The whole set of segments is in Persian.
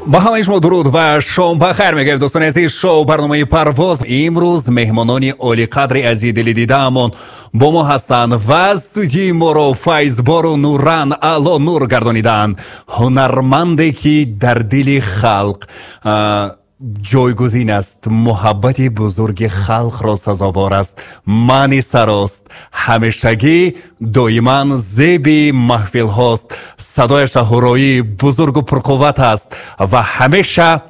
با همه شما درود و شام بخیر میگم دوستان عزیز. شو برنامه پرواز امروز مهمانان عالی قدر عزیز دل دیده‌مون با ما هستند و استودیوی ما رو فیضبار و نوران اعلی نور گردانیدند. هنرمندی که در دل خلق جایگزین است، محبت بزرگ خلق را سزاوار است، معنی سراست، همیشگی دائما زیب محفل هاست، صدایش هورایی بزرگ و پرقوت است و همیشه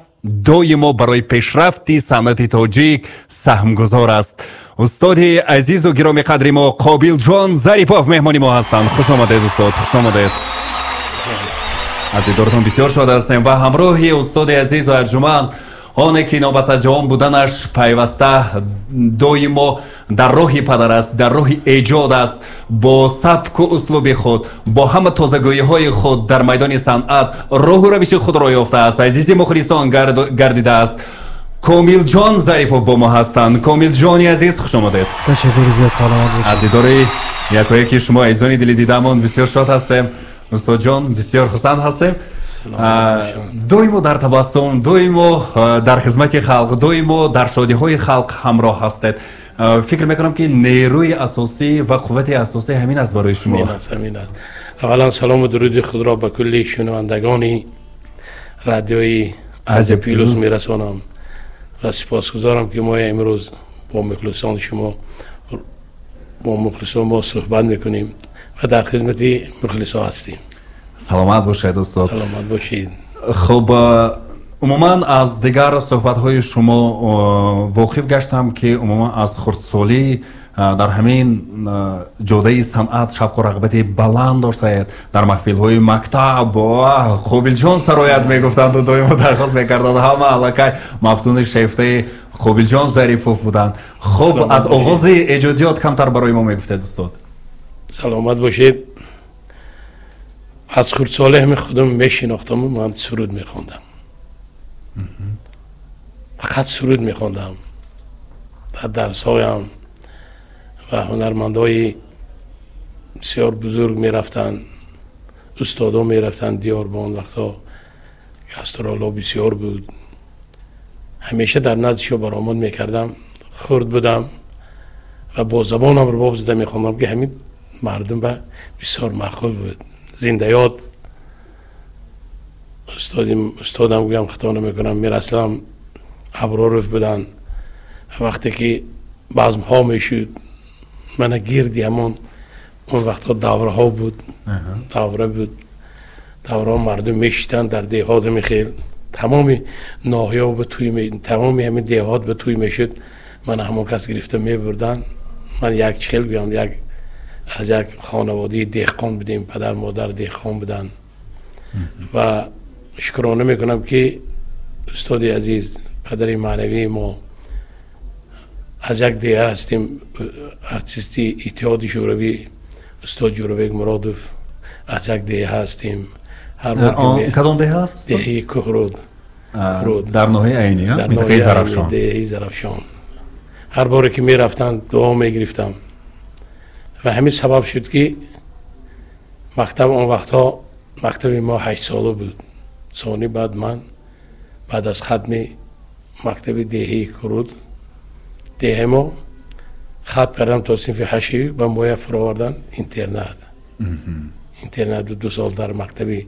دائما برای پیشرفت صنعت تاجیک سهمگذار است. استاد عزیز و گرامی قدر ما قابل جان ظریفوف مهمانی ما هستند. خوش آمدید استاد، خوش آمدید. از دیدارتون بسیار شاد هستیم و همراهی استاد عزیز و ارجمند آنه که نابسته جوان بودنش پیوسته دائما در راه پدر است، در راه ایجاد است، با سبک و اسلوب خود، با همه تازگی های خود در میدان صنعت راه و روش خود را یافته است. عزیز مخلصان گردیده است. کامل جان ظریفوف با ما هستند. کامل جانی عزیز خوش آمدید. تشکر زیاد، سلامت باشید. از دیدار یکی شما ایزانی دل دیده‌مون بسیار شاد هستیم. استاد جان بسیار خوشحال هستیم. دویمو در تبسم، دویمو در خدمت خلق، دویمو در شادی های خلق همراه هستید. فکر میکنم که نیروی اساسی و قوت اساسی همین است برای شما. همین است. اولا سلام و درود خود را به کل شنوندگان رادیوی از پیروز میرسانم و سپاسگزارم که ما امروز با مخلصان شما با مخلصان ما صحبت میکنیم و در خدمت مخلصان هستیم. سلامت باشید استاد. سلامت باشید. خب عموما از دیگر صحبت های شما واقف گشتم که عموما از خردسالی در همین جوده صنعت شوق و رغبت بلند داشتید، در محفل های مکتب قابل جان سرایت میگفتند و دویم درخواست میکردند، همه علاقه مفتون شیفته قابل جان ظریفوف بودند. خب از آغاز ایجادیات کمتر برای ما میگفتید استاد. سلامت باشید. از خردسالی همه خودم میشناختم و من سرود میخوندم، فقط سرود میخوندم. در درس هایم و هنرمندای بسیار بزرگ میرفتن، استادا میرفتن دیار با اون وقتا گسترالا بسیار بود، همیشه در نزدشو برآمد میکردم. خرد بودم و با زبانم رباب زده میخوندم که همین مردم به بسیار معقول بود. زنده یاد استادم گویم خطا نمیکنم، میر اسلام ابرارف بودن. وقتی که بزم ها میشد من گیردی همون اون وقتا دوره ها بود، دوره بود، دوره مردم میشتن در دیهات میخیل، تمام ناحیه به توی تمام همین دیهات به توی میشد. من همون کس گرفته میبردن. من یک چخیل گویم از یک خانواده دهقان بودیم، پدر مادر دهقان بودن و شکرانه میکنم که استاد عزیز پدر معنوی ما از یک دیه هستیم، ارتیستی اتحاد شوروی استاد جوروبک مرادوف از یک دیه هستیم. کدام دیه هست؟ دیه کهرود در ناحیه عینی ها؟ منطقه زرافشان. دیه زرافشان. هر باری که میرفتن دعا میگرفتم و همین سبب شد که مکتب اون وقتا مکتب ما 8 ساله بود. ثانی بعد من بعد از ختم مکتب دیهی کرود دیه ما ختم کردم تا صنف 8 و مویه فراوردن اینترنت 2 سال در مکتب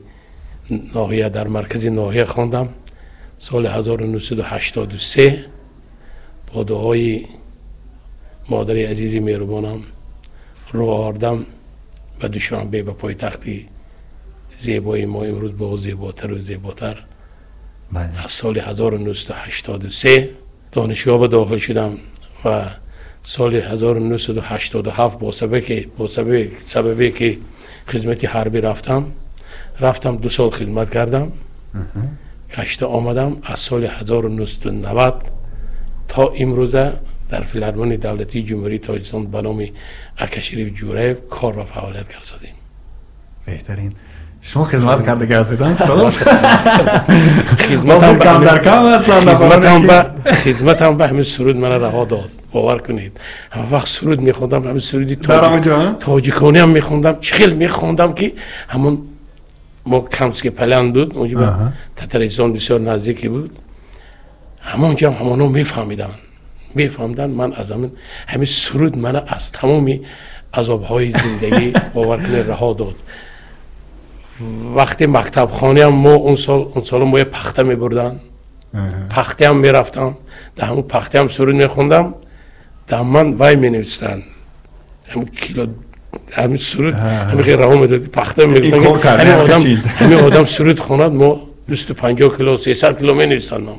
ناحیه در مرکز ناحیه خواندم. سال 1983 با دعای مادر عزیزی مهربانم رو آوردم و دوشنبه به پایتختی زیبای ما امروز با زیباتر و زیباتر. از سال 1983 دانشگاه به داخل شدم و سال 1987 با سببی که خدمت حربی رفتم 2 سال خدمت کردم، گشته آمدم. از سال 1990 تا امروزه در فیلارمونی دولتی جمهوری تاجیکستان به نام اکاشریف جورایف کار و فعالیت کردیم. بهترین. شما خدمت کرده که هستید خدمت کم در کم هستند. خدمتم به همین سرود من رها داد، باور کنید. همه وقت سرود میخوندم، همین سرودی تاجیکانی هم میخوندم، چخیل میخوندم که همون ما کمسک پلند بود اونجا به تترستان بسیار نزدیکی بود. همونجا همونو میفهمیدن من از همین سرود من از تمامی عذابهای زندگی باور کنید رها داد. وقتی مکتب خانه هم ما اون سال ما یه پخته میبردن، پخته هم میرفتم، در همون پخته هم سرود میخوندم، در من وای مینوشتن همین کیلو همین سرود همین غیر رها میداد پخته میگفتن همین آدم سرود خوند ما 250 کیلو 300 کیلو مینوشتن من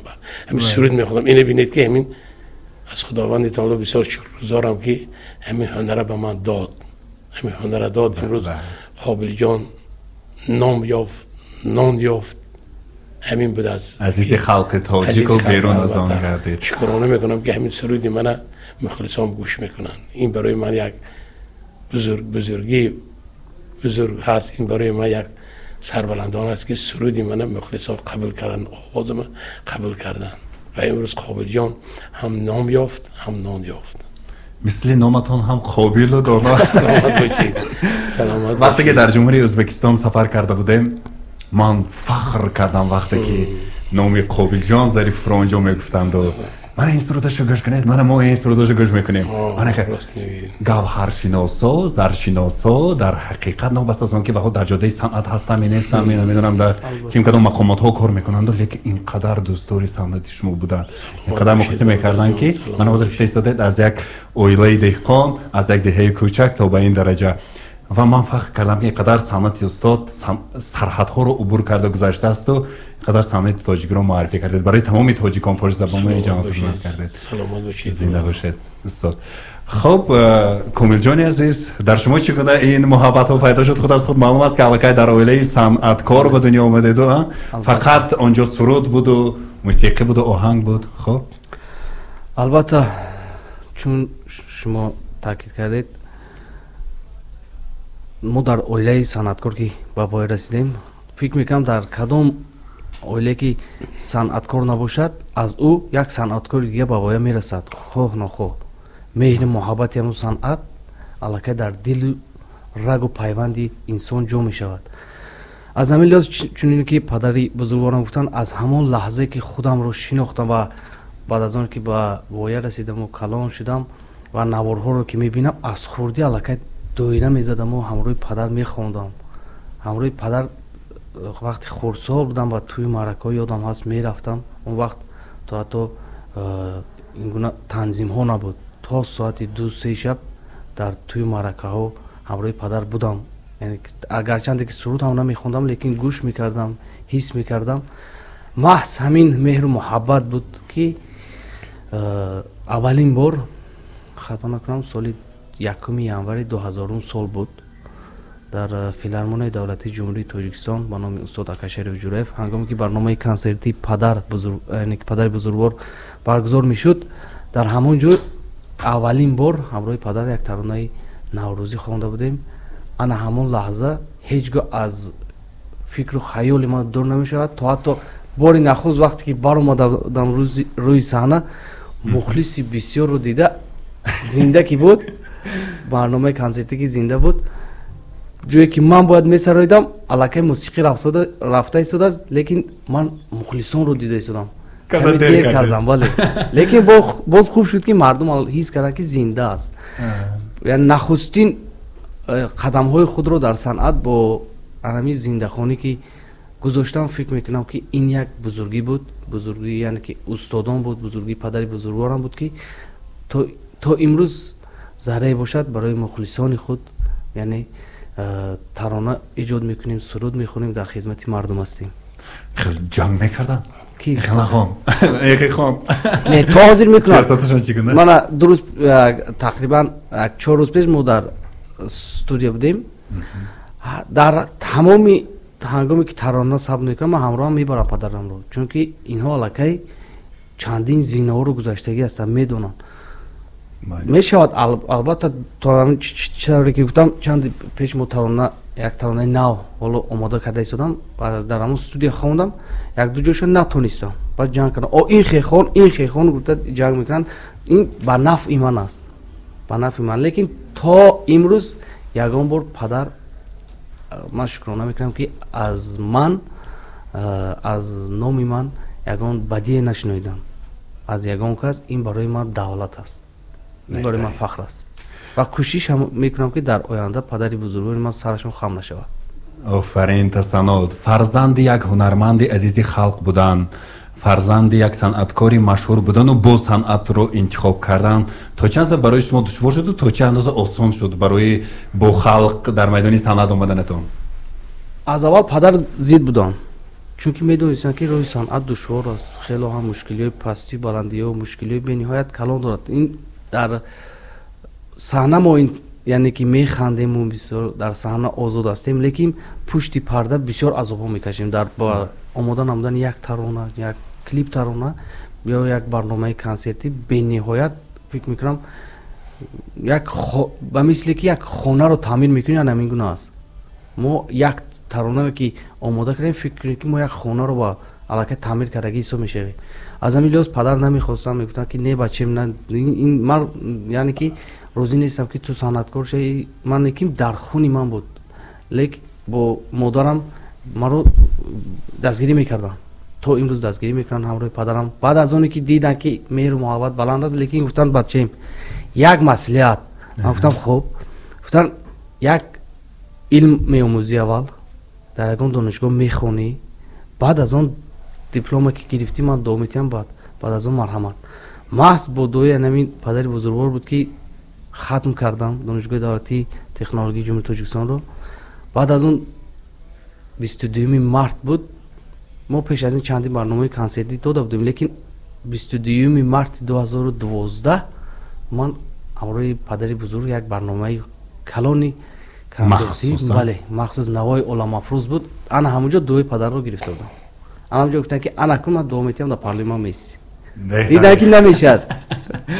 همین سرود میخوندم. اینه بینید که همین از خداوند تعالی بسیار شکرگزارم که همین هنر به من داد، همین هنر داد. امروز قابل جان نام یافت همین بود از عزیز خلق تاجیک و بیرون از آن گردید. شکرانه میکنم که همین سرودی من مخلصان گوش میکنن. این برای من یک بزرگ هست، این برای من یک سربلندان است که سرودی من مخلصان قبول کردن، آواز من قبول کردن و امروز قابل جان هم نام یافت هم نان یافت. مثل نامتان هم قابل و دانا. سلامت وقتی که در جمهوری ازبکستان سفر کرده بودیم من فخر کردم وقتی که نام قابل جان ظریف فرانجا میگفتند و من این سرودشو گوش کنید، ما این سرودشو گوش میکنیم. من که گوهر شناسا زرشناسا در حقیقت نابسته از که وقت در جاده صنعت هستم نیستم نمیدونم در کیم کدام مقامات ها کار میکنند، لیکن اینقدر دوستداری صنعتی شما بودن، اینقدر مقایسه میکردن که من حاضر ایستاده از یک اویله دهقان از یک دهه کوچک تا به این درجه. و من فخر کردم که اینقدر صنعتی استاد سرحدها رو عبور کرده گذشته است و اینقدر صنعت تاجیک رو معرفی کردید برای تمام تاجیکان فارسی زبان جهان خدمت کردید. سلامت باشید. زنده باشید استاد. خب کامل جان عزیز، در شما چگونه این محبت ها پیدا شد؟ خود از خود معلوم است که البته در اوایل صنعتکار به دنیا آمدید و فقط آنجا سرود بود و موسیقی بود و آهنگ بود. خب البته چون شما تاکید کردید ما در اویله صنعتکار که به وای رسیدیم، فکر میکنم در کدام اویله که صنعتکار نباشد از او یک صنعتکار دیگه به وای میرسد. خواه نخواه مهر محبت همون صنعت البته در دل رگ و پیوندی انسان جا می شود. از همین لحاظ چون که پدری بزرگوارم گفتن از همون لحظه که خودم رو شناختم و بعد از آن که به وای رسیدم و کلان شدم و نوارها رو که میبینم از خوردی البته دویره میزدم و همروی پدر میخوندم. همروی پدر وقتی خردسال بودم و توی معرکه یادم هست میرفتم. اون وقت تا حتی این گونه تنظیم ها نبود، تا ساعت 2-3 شب در توی معرکه ها همروی پدر بودم. یعنی اگرچند که سرود هم نمیخوندم لیکن گوش میکردم، حس میکردم. محض همین مهر و محبت بود که اولین بار خطا نکنم سال 1 ینوری 2000 سال بود در فیلارمونی دولتی جمهوری تاجیکستان با نام استاد اکاشریف جوریف هنگامی که برنامه کنسرتی پدر بزرگوار برگزار میشد، در همون جا اولین بار همراه پدر یک ترانه نوروزی خوانده بودیم. انا همون لحظه هیچگاه از فکر و خیال ما دور نمیشود تا حتی بار نخست وقتی که برآمدم روی صحنه مخلصی بسیار رو دیده زنده کی بود، برنامه کنسرتی که زنده بود، جوی که من باید میسرایدم الکی موسیقی رفته ایستاده است لیکن من مخلصان رو دیده ایستادم کمی دیر کردم ولی لیکن باز خوب شد که مردم حس کردن که زنده است. یعنی نخستین قدم های خود رو در صنعت با انمی زنده خانی که گذاشتم فکر میکنم که این یک بزرگی بود، بزرگی یعنی که استادان بود، بزرگی پدری بزرگوارم بود که تا امروز ذره باشد برای مخلصان خود، یعنی ترانه ایجاد میکنیم، سرود میخونیم، در خدمت مردم هستیم. خیلی جنگ میکردن کی خان ایخی خان نه تو حاضر میکنم سیاستشون چیگونه من درست تقریبا 4 روز پیش ما در استودیو بودیم، در تمامی هنگامی که ترانه ثبت میکنم من همراه میبرم پدرم رو، چون که اینها الکی چندین زینه ها رو گذاشتگی هستن میدونن. میشود البته تا چطوری که گفتم چند پیش ما ترانه یک ترانه نو حالا آماده کرده ایستادم و در همون استودیو خواندم، 1-2 جاشو نتونستم بعد جنگ کردم. این خیخان گفته جنگ میکنن، این به نفع من است، به نفع من. لیکن تا امروز یگان بار پدر من شکرانه میکنم که از من از نام من یگان بدی نشنیدم از یگان کس. این برای من دولت است، این برای من فخر است و کوشش هم میکنم که در آینده پدری بزرگوار من سرشون خم نشود. آفرین تسنود. فرزند یک هنرمند عزیز خلق بودن، فرزند یک صنعتکاری مشهور بودن و با صنعت رو انتخاب کردن تا چند اندازه برای شما دشوار شد و تا چند اندازه آسان شد برای با خلق در میدان صنعت آمدنتون؟ از اول پدر زید بودن، چون که میدونستن که روی صنعت دشوار است، خیلی هم مشکلی پستی بلندی و مشکلی به نهایت کلان دارد. این در صحنه ما این یعنی که میخندیم و بسیار در صحنه آزاد هستیم، لیکن پشت پرده بسیار عذاب میکشیم در با آمادن آمدن یک ترانه، یک کلیپ ترانه یا یک برنامه کنسرتی. به نهایت فکر میکنم یک به مثل که یک خانه رو تعمیر میکنیم، همین گونه است. ما یک ترانه که آماده کردیم فکر کنیم که ما یک خانه رو با علاقه تعمیر کردگی حساب میشه. از همین لحاظ پدر نمیخواستن، میگفتن که نه بچه‌م نه این من یعنی که روزی نیستم که تو صنعتکار شی. من یکیم در خونی من بود، لیک با مادرم من رو دستگیری میکردن تو امروز دستگیری میکنن همراه پدرم. بعد از اونی که دیدن که مهر و محبت بلند است، لیکن گفتن بچه‌م یک مسئولیت. من گفتم خب. گفتن یک علم میآموزی، اول در یگان دانشگاه میخونی، بعد از اون دیپلم که گرفتی من دومیتیم، بعد از اون مرحمت. محض با دوی همین پدر بزرگوار بود که ختم کردم دانشگاه دولتی تکنولوژی جمهوری تاجیکستان رو. بعد از اون 22 مارت بود. ما پیش از این چندین برنامه کنسرتی داده بودیم، لیکن 22 مارت 2012 من همراه پدر بزرگ یک برنامه کلانی کنسرتی بله مخصوص نوای علم افروز بود. انا همونجا دوی پدر رو گرفته بودم. انا همونجا گفتن که انا کن من دومیتیم در پارلمان میسی. دیدن که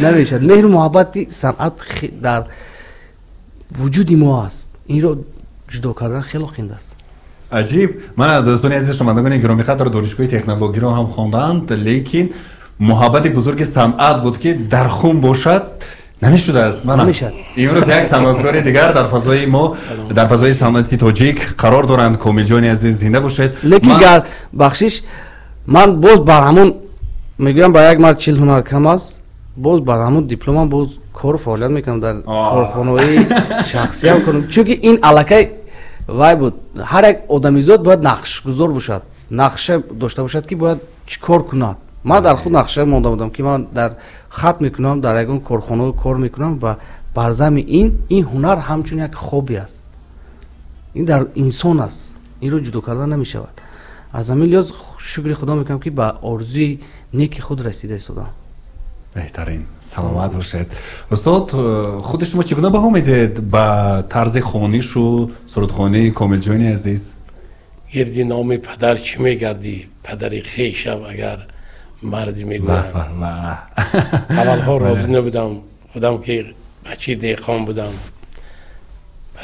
نمیشد مهر و محبت صنعت در وجود ما است، این رو جدا کردن خیلی خنده است. عجیب. من دوستان عزیز شنوندگان گرامی قدر دانشگاه تکنولوژی رو هم خواندند، لیکن محبت بزرگ صنعت بود که در خون باشد نمیشده است. من امروز یک صنعتکار دیگر در فضای ما در فضای صنعتی تاجیک قرار دارند. کامل جان عزیز زنده باشید. لیکن گر بخشش من باز بر همون میگم با یک مرد 40 هنر کم است، باز بر همون دیپلم باز کار فعالیت میکنم در کارخانه‌ای شخصی هم کنم، چون که این علاقه وای بود. هر یک آدمیزاد باید نقش گذار باشد، نقشه داشته باشد که باید چیکار کند. من در خود نقشه مونده بودم که من در خط میکنم، در یگان کارخانه کار میکنم و بر زمین این هنر همچون یک خوبی است، این در انسان است، این رو جدا کردن نمیشود. از همین لحاظ شکر خدا میکنم که به آرزوی نیک خود رسیده شدم. بهترین. سلامت باشید. استاد خود شما چگونه بها میدید به طرز خوانیش و سرودخوانی کامل جان عزیز؟ گردی نام پدر چی میگردی؟ پدری خیشم اگر مردی میگویم. اولها راضی نبودم، خودم که بچه دیخان بودم.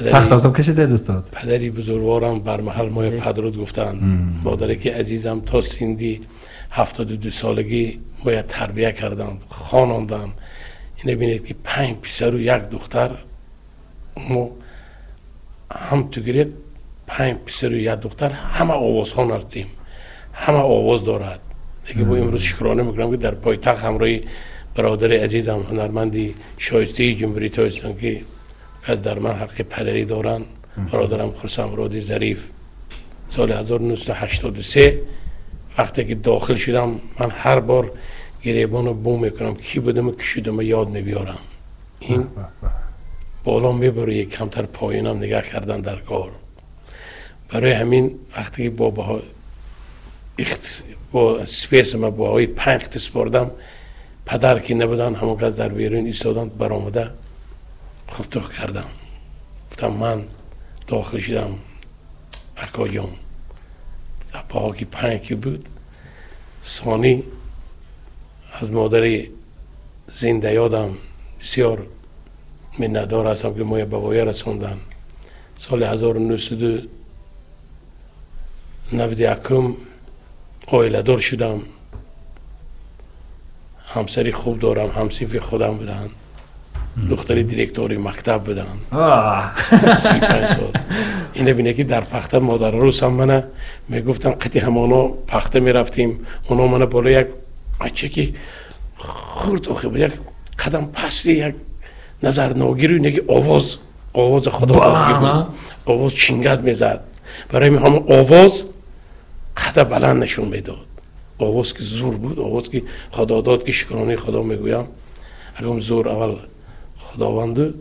سخت عذاب کشیدید استاد؟ پدری بزرگوارم بر محل مای پدرود گفتن مادری که عزیزم تا سیندی 72 سالگی باید تربیه کردن، خواندن. این ببینید که 5 پسر و 1 دختر، ما هم تو گرید 5 پسر و 1 دختر همه آواز خوانردیم، همه آواز دارد. دیگه با امروز شکرانه میکنم که در پایتخت همراه برادر عزیزم هنرمندی شایسته جمهوری تاجیکستان که از در من حق پدری دارن، برادرم خرسم مرادی ظریف، سال 1983 وقتی که داخل شدم من هر بار گریبان رو بوم میکنم کی بودم و کی شدم یاد نمیارم. این بالا میبره یک کمتر پایینم نگاه کردن در کار. برای همین وقتی که با سپیس ما با های 5 سپردم، پدر که نبودن همون که در بیرون ایستادن برآمده خفتخ کردم، گفتم من داخل شدم اکا جان. با که 5 که بود ثانی از مادر زنده یادم بسیار منتدار هستم که مایه بابایه رسوندن. سال 1991 عائله دار شدم، همسری خوب دارم، همسیف خودم بودن. دختری دیرکتوری مکتب بدن 35 سال اینه بینه که در پخته مادر روز هم منه میگفتن قطعی همانا پخته میرفتیم اونا منه بالا یک بچه که خورد آخه بود یک قدم پستی یک نظر ناگیری اینه که آواز خدا بود آواز چینگز میزد برای همه آواز قدر بلند نشون میداد آواز که زور بود آواز که خدا داد که شکرانه خدا میگویم اگم زور اول خداوند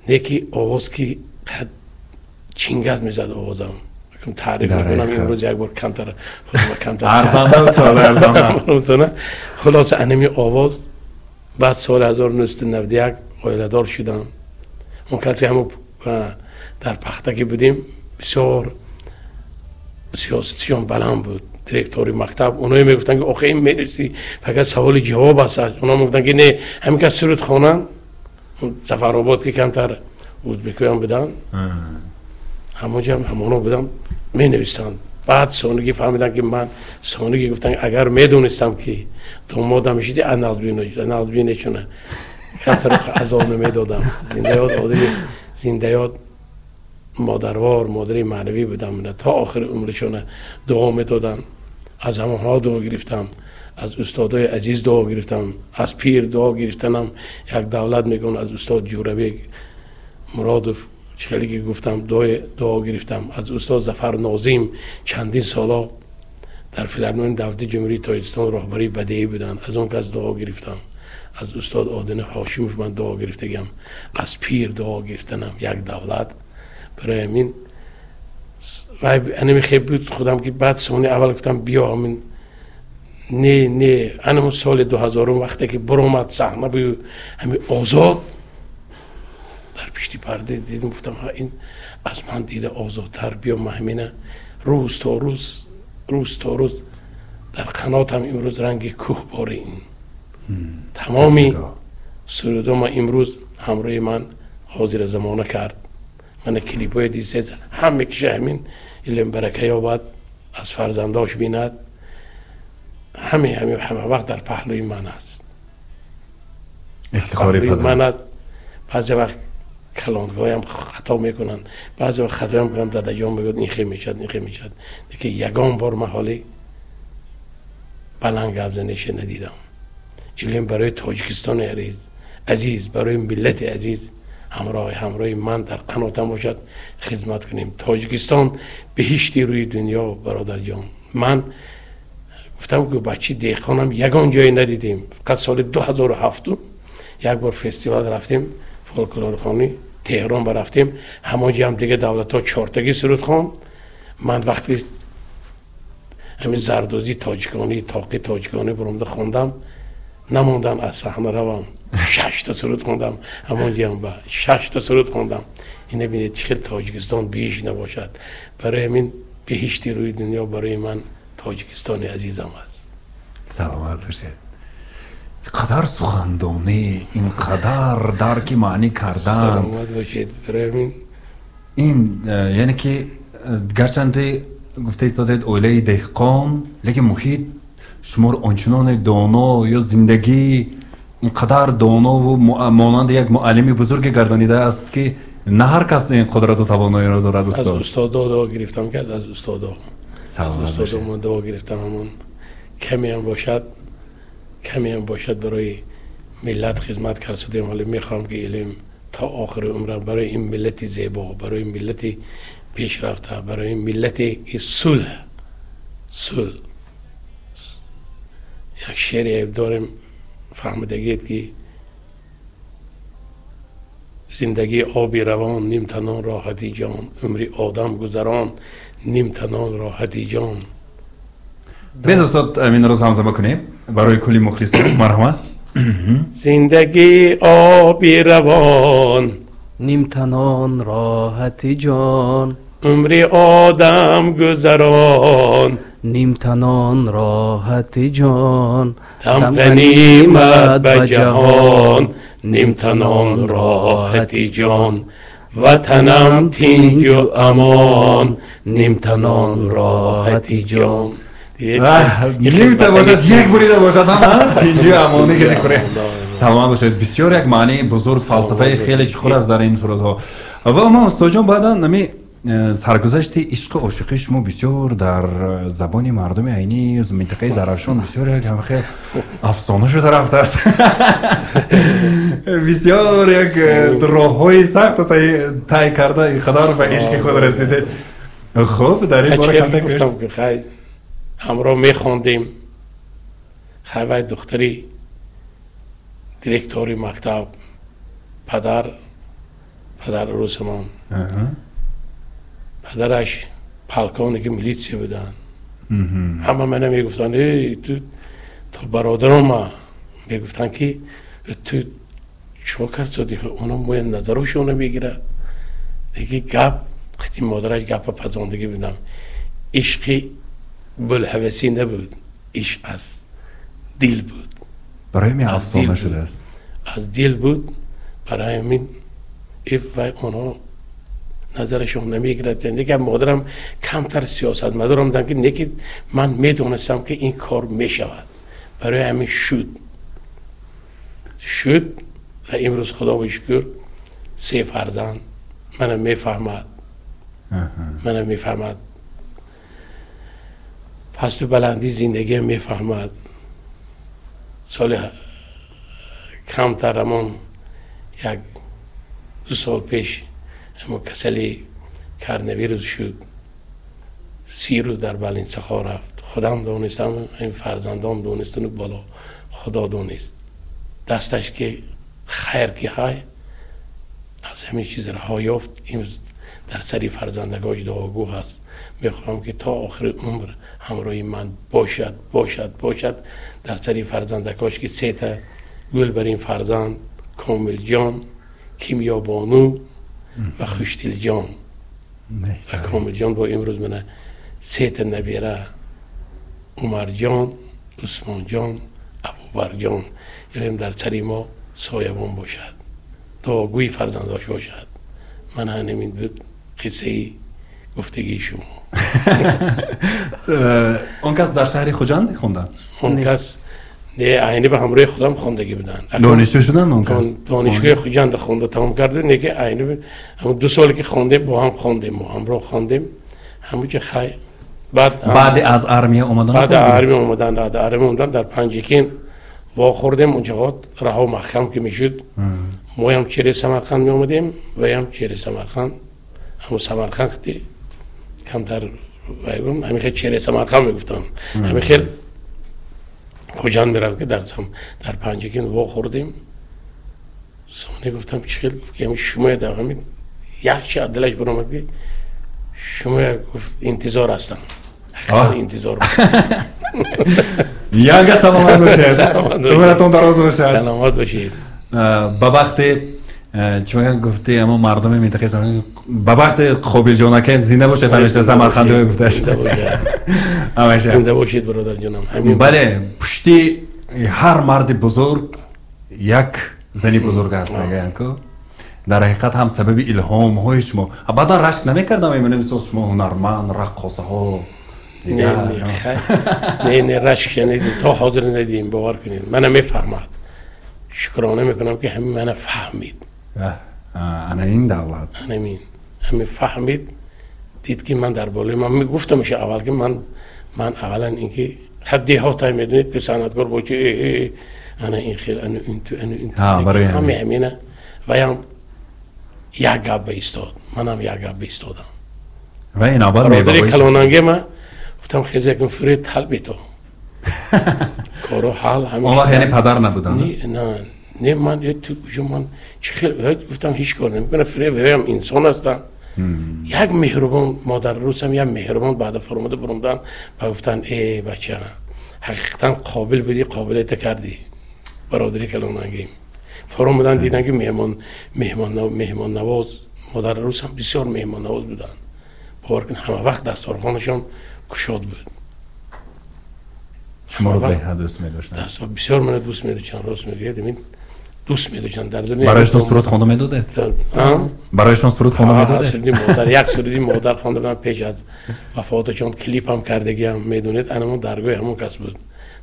نیکی آواز که قد چینگز میزد آوازم اگم تعریف میکنم امروز یک بار کمتر ارزانده خلاص انمی آواز بعد سال 1991 عائله دار شدم اون کسی همون در پخته که بودیم بسیار سیاستشون بلند بود دیرکتوری مکتب اونایی میگفتن که آخه این میرسی فقط سوال جواب است اونا میگفتن که نه همین که سرود خوانن زفرآباد که کمتر ازبکی هم بدن همونجا هم همونو بدم می نویستن بعد سانگی فهمیدن که من سانگی گفتن اگر میدونستم که دومادم شدی نازبینه چونه خطر عذاب نمیدادم زنده یاد مادروار مادری معنوی بودم تا آخر عمرشونه دعا میدادن از همونها دعا گرفتم از استادای عزیز دعا گرفتم از پیر دعا گرفتنم یک دولت میگن از استاد جوربی مرادف چخلی که گفتم دعا گرفتم از استاد ظفر ناظم چندین سالا در فیلارمونی دولت جمهوری تاجیکستان راهبری بدیعی بودن از اون کس دعا گرفتم از استاد آدن هاشموف من دعا گرفتم از پیر دعا گرفتنم یک دولت برای همین و انمی خیلی بود خودم که بعد سونی اول گفتم بیا همین نه انم سال 2000 وقتی که برآمد صحنه بود همین آزاد در پشتی پرده دیدم گفتم این از من دیده آزادتر بیا همینه روز تا روز در قناتم امروز رنگ کوه باره این تمامی سرودم امروز همراه من حاضر زمانه کرد من کلیپای دیزه همه کشه همین علم برکه یابد از فرزنداش بیند همه وقت در پهلوی من است افتخاری من است بعضی وقت کلاندگاهی هم خطا میکنن بعضی وقت خطا میکنم دادا جان میگوید این خیلی میشد که یگان بار محالی بلند گفزنش ندیدم علم برای تاجیکستان عزیز برای ملت عزیز همراه من در قناتم باشد خدمت کنیم تاجیکستان بهشتی روی دنیا برادر جان من گفتم که بچه دیخانم یگان جایی ندیدیم فقط سال 2007 یک بار فستیوال رفتیم فولکلورخانی تهران برفتیم همانجا هم دیگه دولت ها چارتگی سرود خوان من وقتی همین زردوزی تاجیکانی تاقی تاجیکانی برامده خوندم نموندم از صحنه روم 6 تا سرود خوندم همانجا هم با 6 تا سرود خوندم اینه بینید چه تاجیکستان بیش نباشد برای همین بهشتی روی دنیا برای من تاجیکستان عزیزم است سلامت باشید قدر سخندانی اینقدر درک معنی کردن سلامت باشید برای همین این یعنی که گرچند گفته ایستادید اوله دهقان لیکن محیط شما آنچنان دانا یا زندگی اینقدر دانا و مانند یک معلمی بزرگ گردانیده است که نه هر کس این قدرت و توانایی را دارد از استادا دعا گرفتم که از استادا من دعا گرفتم همون کمی هم باشد برای ملت خدمت کردیم حالا میخوام که علم تا آخر عمرم برای این ملت زیبا برای ملت پیشرفته برای ملت صلح یک شعری دارم فهمیدگید که زندگی آبی روان نیم تنان راحتی جان عمری آدم گذران نیم تنان راحتی جان بید استاد امین روز همزه کنیم برای کلی مخلصان مرحمت زندگی آبی روان نیم تنان راحتی جان عمری آدم گذران نیم تنان راحتی جان دم غنیمت به جهان نیم تنان راحتی جان وطنم تنج و امان نیم تنان راحتی جان نیم تا باشد یک بریده باشد هم تنج و امانی که دکره سلامت باشید. بسیار یک معنی بزرگ فلسفه خیلی چخور است در این صورت ها. و ما استاد جان بعدا نمی سرگذشت عشق و عاشقی شما بسیار در زبان مردم عینی از منطقه زرافشان بسیار یک هم خیلی افسانه شده رفته است. بسیار یک راههای سخت طی کرده اینقدر به عشق خود رسیده. خب در این باره کنتک گفتم که خیلی همراه میخوندیم، خیلی دختری دیرکتوری مکتب، پدر روسمان، پدرش پلکانی که میلیتسی بودن. همه منو میگفتن ای تو برادرم ما میگفتن که تو چو کرد تو دیگه اونا موی نظرشونو میگیرد دیگه. گپ خیلی مادرش گپ پزاندگی بودم. عشقی بلحوثی نبود، عشق از دل بود. برای می افسانه شده است. از دل بود. برای من ایف و اونا نظرشون نمیگیرد. دیگه مادرم کمتر سیاست مدارم دارم که نکه من میدونستم که این کار میشود. برای همین شد و امروز خدا و شکر 3 فرزند منم میفهمد پس تو بلندی زندگی میفهمد. سال کمتر همون 1-2 سال پیش اما کسلی کرنویروس شد. 30 روز در بلنسخا رفت. خودم دونستم، این فرزندان دونستن بالا خدا دونست. دستش که خیر که های از همین چیز رها یافت. این در سری فرزندگاش دعاگو هست. میخوام که تا آخر عمر همراهی من باشد. در سری فرزندگاش که 3 تا گل بر این فرزند، کامل جان، کیمیا بانو و خوشدل جان. و کامل جان با امروز من 3 تا نبیره، عمر جان، عثمان جان، ابوبکر جان. یعنی در سری ما سایبان باشد، دعاگوی فرزنداش باشد. من همین بود قصه گفتگی شما. اون کس در شهر خوجند خوندن؟ اون کس نه عینی به همراه خودم خواندگی بودن. دانشجو شدن اون کس؟ دانشگاه خوجند خونده تمام کرده. نه که عینی همون 2 سال که خوندیم با هم خواندیم، ما همراه خواندیم. همون چه خیر بعد از ارمی اومدن؟ بعد ارمی اومدن در پنجکین وا خوردیم. اونجا رها محکم که میشد ما هم چهره سمرقند می اومدیم و هم چهره سمرقند. همون سمرقند کمتر همین خیلی چهره سمرقند میگفتم. همین خیلی خوجند میرم که در پنجکین وا خوردیم. سونه گفتم چه گفت که همین شما در همین یک چه دلش برام که شما گفت انتظار هستم. انتظار یانگا سلامت باشید. عمرتون دراز باشد. سلامت باشید. با وقت چی میگن گفته اما مردم منطقه زمین با وقت خوبیل جانکه زنده باشه تنش سمرقند گفتش. زنده باشید برادر جانم. بله پشتی هر مرد بزرگ یک زنی بزرگ هست میگن که در حقیقت هم سبب الهام های شما. بعدا رشک نمیکردم میبینم شما هنرمند رقاصه ها. نه رشک ندید تا حاضر ندیم باور کنید. منم میفهمد. شکرانه میکنم که همین منو فهمید. انا این دولت همین فهمید. دید که من در بالای من میگفتمش اول که من اولا اینکه حدی ها تا میدونید که صنعتگر باشه انا این خیلی انا این برای همینه و هم یک گپ ایستاد. منم یک گپ ایستادم و این آباد برادری کلاننگه من گفتم خیلی کن فرید حل بیتو کارو حل همین. اون وقت یعنی پدر نبودن؟ نه من تو من چه گفتم هیچ کار نمیکنه. فرید هم انسان هستم. یک مهربان مادر روسم یک مهربان بعد فرموده بروندن و گفتن ای بچه حقیقتا قابل بودی قابلیت کردی. برادری کلاننگی فرمودن دیدن که مهمان نواز مادر روسم بسیار مهمان نواز بودن. باور کن همه وقت دستارخوانشان گشاد بود. شما رو به حد دوست می‌داشتن؟ بسیار من دوست می‌داشتن. راست میگید دوست می‌داشتن در دنیا. برایشون سرود خونده میداده؟ برایشون سرود خونده میداده؟ یک سرودی مادر خونده من پیش از وفاتشان کلیپ هم کردگی هم میدونید. انمون درگاه همون کس بود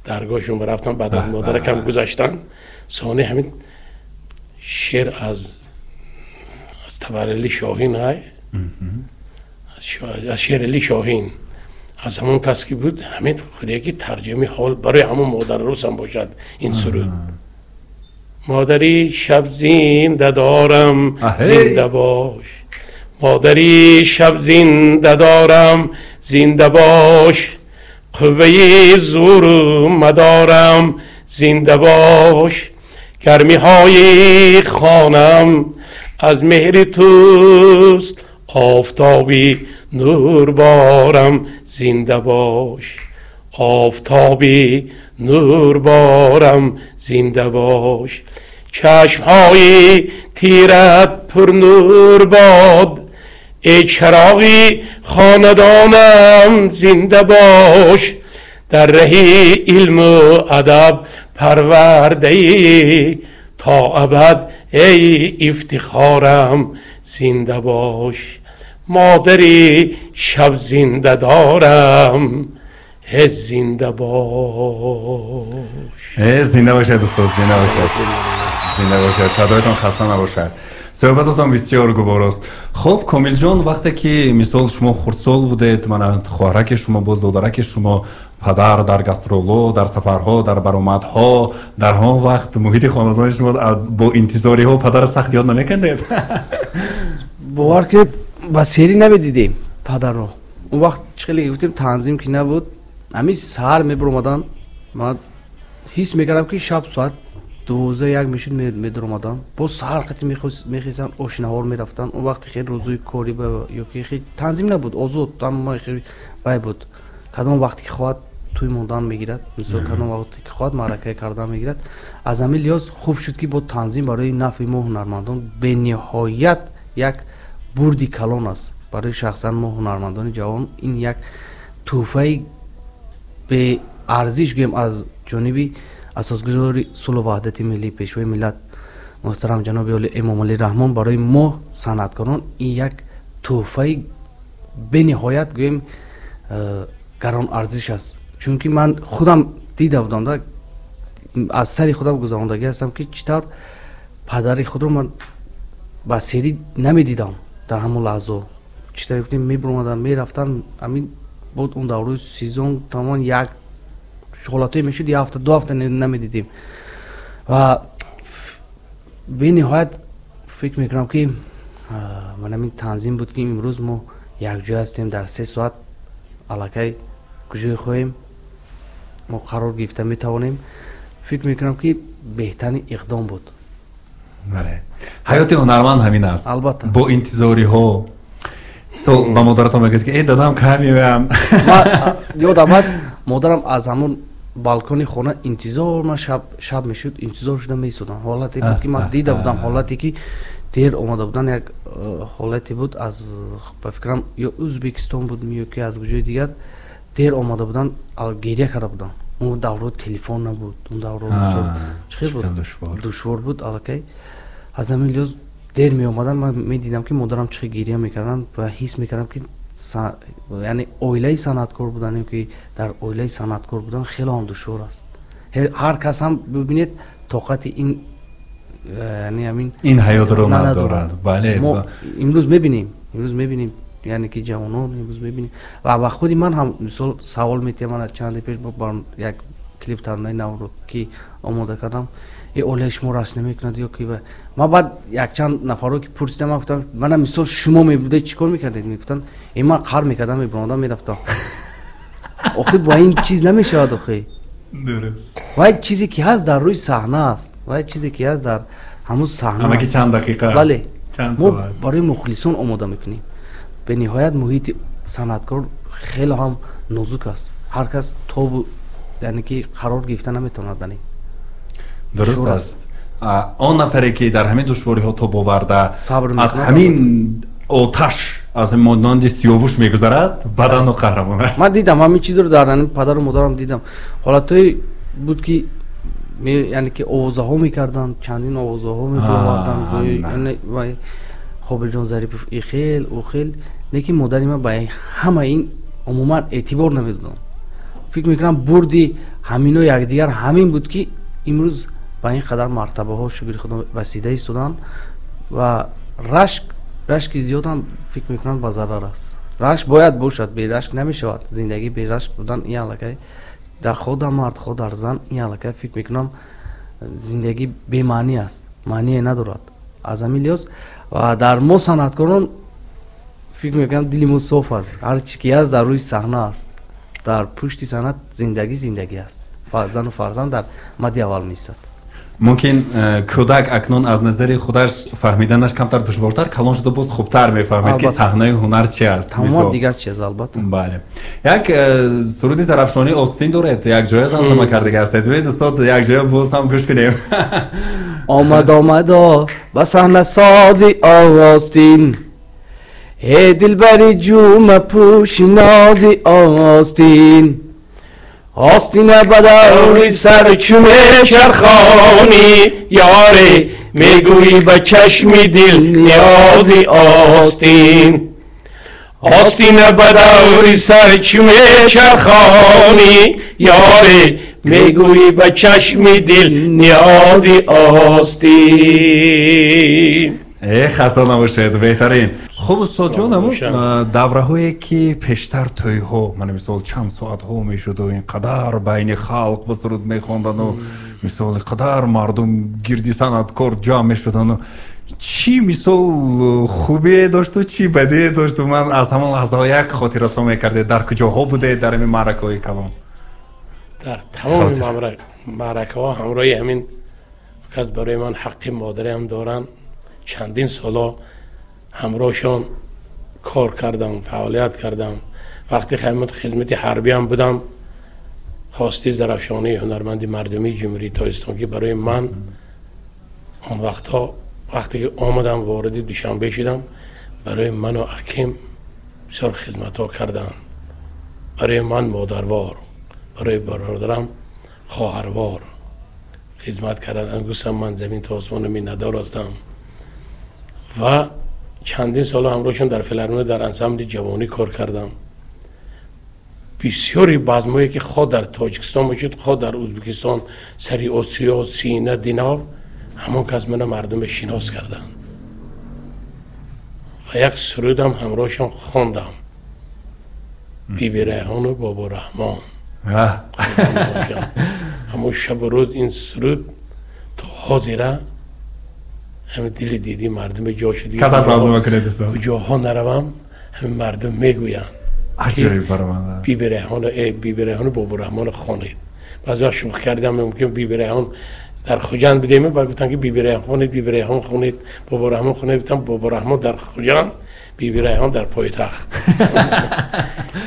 درگاهشون رفتم، بعد از مادرکم گذاشتن. ثانی همین شعر از تبرعلی شاهین های، از شعر علی شاهین، از همون کس که بود، همین خودی که ترجمه حال برای همون مادر روز هم باشد این سرود. مادری شب زنده دارم زنده باش، مادری شب زنده دارم زنده باش، قوه زور مدارم زنده باش، گرمی های خانم از مهر توست، آفتابی نور بارم زنده باش، آفتابی نور بارم زنده باش، چشم های تیرت پر نور باد، ای چراغی خاندانم زنده باش، در رهی علم و ادب پرورده ای، تا ابد ای افتخارم زنده باش، مادری شب زنده دارم زنده باش. زنده باشد استاد، زنده باشد، زنده باشد، فدایتان، خسته نباشد. صحبتتان بسیار گوارست. خب کامیل جان، وقتی که مثال شما خردسال بودید، من خواهرک شما، باز دادرک شما، پدر در گاسترولو، در سفرها، در برآمدها، در همان وقت محیط خانواده شما با انتظاری ها پدر سخت یاد نمیکندید؟ باور که با سری نمیدیدیم پدر رو. اون وقت چخیلی گفتیم تنظیم که نبود، همین سهر میبرمادن، من حس میکردم که شب ساعت 12 میشد میدرمادن، با سهر خیلی میخیستن آشناهار میرفتن. اون وقت خیلی روزوی کاری یا که خیلی تنظیم نبود، آزاد، اما خیلی بای بود. کدام وقتی که خواهد توی موندن میگیرد، مثلا کدام وقتی که خواهد معرکه کردن میگیرد. از همین لحاظ خوب شد که با تنظیم برای نفع ما هنرمندان به نهایت یک بردی کلان است. برای شخصا ما هنرمندان جوان این یک تحفه به ارزش گویم از جانب اساسگذار صلح و وحدت ملی، پیشوای ملت محترم جناب امام علی رحمان، برای ما صنعتکاران این یک تحفه به نهایت گویم گران ارزش است. چون که من خودم دیده بودم، از سری خودم گذراندگی هستم که چطور پدر خود رو من با سری نمیدیدم در همون لحظه. چطور گفتیم میبرمادن میرفتن، همین بود اون دوره سیزن تمام یک شغلاتی میشد، یه هفته دو هفته نمیدیدیم. و به نهایت فکر میکنم که من همین تنظیم بود که امروز ما یک جای هستیم، در 3 ساعت علاقه کجای خواهیم ما قرار گرفته میتوانیم. فکر میکنم که بهترین اقدام بود. بله، حیات هنرمند همین است. البته با انتظاری ها با مادرتان میگید که ای دادم کمی بیم. یادم هست مادرم از همون بالکن خونه انتظار، من شب میشد انتظار شده میسودم. حالتی بود که من دیده بودم، حالتی که دیر اومده بودن، یک حالتی بود از فکرم یا ازبکستان بود یا که از وجود دیگر دیر اومده بودن، گریه کرده بودن. اون دوره تلفن نبود، اون دوره چه بود، دشوار بود. الکی از همین لحاظ دیر می اومدن، من میدیدم که مادرم چه گریه میکردن و حس میکردم که یعنی اویله صنعتکار بودن که در اویله صنعتکار بودن خیلی هم دشوار است. هر کس هم ببینید طاقت این یعنی همین این حیات رو ندارد. بله، ما امروز میبینیم یعنی که جوانان امروز میبینیم. و خودی من هم مثال سوال میتونم، من چند پیش با یک کلیپ ترانه نو رو که آماده کردم، ای اوله شما راست نمیکند یا که ما بعد یک چند نفر رو که پرسیدم، گفتم منم مثال شما میبوده چیکار میکردید؟ میگفتن این من قهر میکردم، میبرادم میرفتم. آخه با این چیز نمیشه آخه. درست. و یک چیزی که هست در روی صحنه است، و یک چیزی که هست در همون صحنه. اما که چند دقیقه. بله. ما برای مخلصون آماده میکنیم. به نهایت محیط صنعتکار خیلی هم نازک است. هر کس تو یعنی که قرار گرفتن نمیتونه دنی. درست است. آن نفری که در همین دشواری ها تو باورده از همین آتش از این مانند سیاوش میگذرد، بدن و قهرمان است. من دیدم همین چیز رو در پدر و مادرم دیدم. حالتایی بود که یعنی که آوازه ها میکردن، چندین آوازه ها میبردن، یعنی خوب جان ظریف ای خیل او خیل، لیکن مادری من با همه این عموما اعتبار نمیدادم. فکر میکنم بردی ҳамино якдигар ҳамин буд ки имрӯз ба ин қадар мартабаҳо шукри худо расида истоданд ва рашки зиёдам фикр мекунам ба зарар аст. рашк бояд бошад, берашк намешавад. зиндагӣ берашк будан ин аллакай дар хода мард хо дар зан ин аллакай фикр мекунам зиндагӣ бемаънӣ аст, маъние надорад. аз ҳамин лиҳоз ва дар мо санъаткорон фикр мекунам дили мо соф аст. ҳар чӣ ки аст дар рӯи саҳна аст. дар пушти санъат зиндагӣ аст. зану фарзанд дар мадди аввал меистад. мумкин кӯдак акнун аз назари худаш фаҳмиданаш камтар душвортар, калон шуда боз хубтар мефаҳмед ки саҳнаи ҳунар чи аст. тамом дигар чиз албатта. бале. Як суруди зарафшонӣ остин доред, як ҷоя замзама карда ҳастед. Бе дӯстон, як ҷоя боз ҳам гӯш кунем. омадо ба саҳна сози остин ҳе дилбари ҷума пӯши нози остин آستینه بداری سر چومه چرخانی یاری میگویی به چشم دل نیازی آستین آستینه بداری سر چومه چرخانی یاری میگویی به چشم دل نیازی آستین خسته набошед, беҳтарин. Хуб устод ҷон, ҳамун давраҳое ки пештар тӯйҳо, мана мисол чанд соатҳо мешуду, ин қадар байни халқ ба суруд мехондану, мисол қадар мардум гирди санъаткор ҷамъ мешудану, чӣ мисол хубие дошту, чӣ бадие дошту? Ман аз ҳамон лаҳзаҳо як хотиррасон мекардед, дар куҷоҳо будед дар ҳамин маъракаҳои калон? дар тамоми маъракаҳо ҳамроҳи ҳамин кас барои ман ҳаққи модариам доранд. چندین سالا همراهشان کار کردم، فعالیت کردم. وقتی خدمت حربی هم بودم، خواسته زرافشانی هنرمندی مردمی جمهوری تاجیکستان که برای من اون وقتا وقتی که آمدم وارد دوشنبه شدم، برای من و حکیم بسیار خدمت ها کردن. برای من مادروار، برای برادرم خواهروار خدمت کردن. گفتم من زمین تا آسمان میندار هستم و چندین سال همراهشون در فیلارمونی در انسامبل جوانی کار کردم. بسیاری بزمایی که خود در تاجیکستان باشد، خود در ازبکستان، سری آسیا، سینه، دینار، همون که از من مردم شناس کردن. و یک سرودم همراهشون خواندم، بیبی ریحان و بابا رحمان. همون شب و روز این سرود تا حاضره همه دل دیدی مردم جا شدی کجاها نروم همه مردم میگویند بیبی ریحان بابا رحمان خوانید. بعضی ها شوخی کردم ممکن بیبی ریحان در خوجند بدهیم، بعد گفتن که بیبی ریحان خوانید بابا رحمان خوانید. گفتم بابا رحمان در خوجند، بیبی ریحان در پایتخت.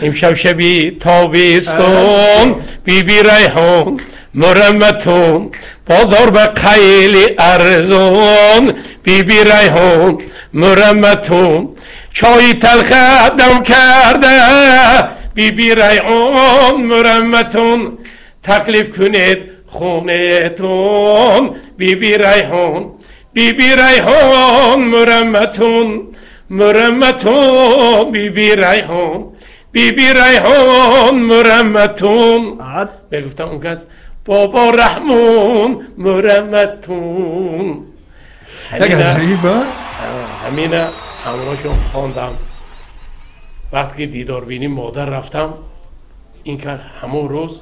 امشب شبی تابستون بیبی ریحان مرمتون بازار به خیلی ارزون بیبی ریحان مرمتون چای تلخ دم کرده بیبی ریحان مرمتون تکلیف کنید خونتون بیبی ریحان مرمتون بیبی ریحان مرمتون. بگفتم اون کس بابا رحمان مرمتون. همینه همراهشون خواندم. وقتی که دیدار بینی مادر رفتم، این که همون روز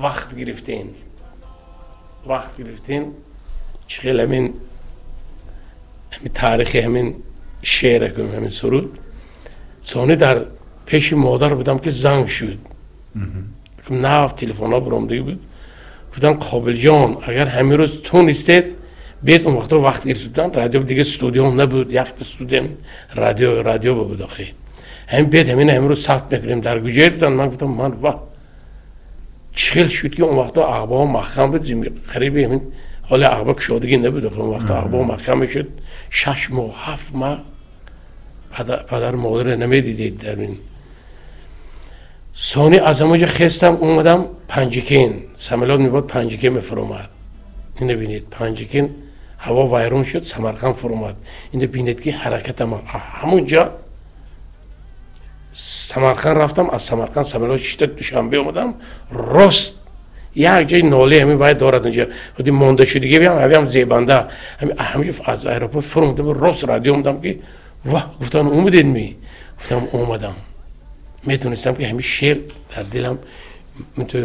وقت گرفتین چخیل همین تاریخی همین شعر کنم، همین سرود ثانی در پیش مادر بودم که زنگ شد. نفت تلفن ها برامدگی بود. گفتن قابل جان اگر همین روز تو نیستید بیت، اون وقت گرفتن رادیو دیگه استودیو نبود، یک استودیو رادیو بود آخه. همین بیت همین روز ثبت میکنیم در گوجه دیدن. من گفتم من واه چخیل شد که اون وقتا اخبار محکم بود، قریب همین حال اخبار کشادگی نبود. اون وقتا اخبار محکم شد 6 ماه 7 ماه پدر مادر نمیدیدید در این. ثانی از همونجا خستم اومدم پنجکین، سملات میباد پنجکین میفرامد. اینو بینید پنجکین هوا ویرون شد، سمرقند فرامد. اینو بینید که حرکت همونجا سمرقند رفتم. از سمرقند سملات شد دوشنبه اومدم راست یک جای ناله همین باید دارد اونجا خودی مونده شدگی بیام هم زیبنده همین از ایروپا فرمودم راست رادیو اومدم که واه گفتن اومدین می گفتم اومدم میتونستم که همین شعر در دلم تو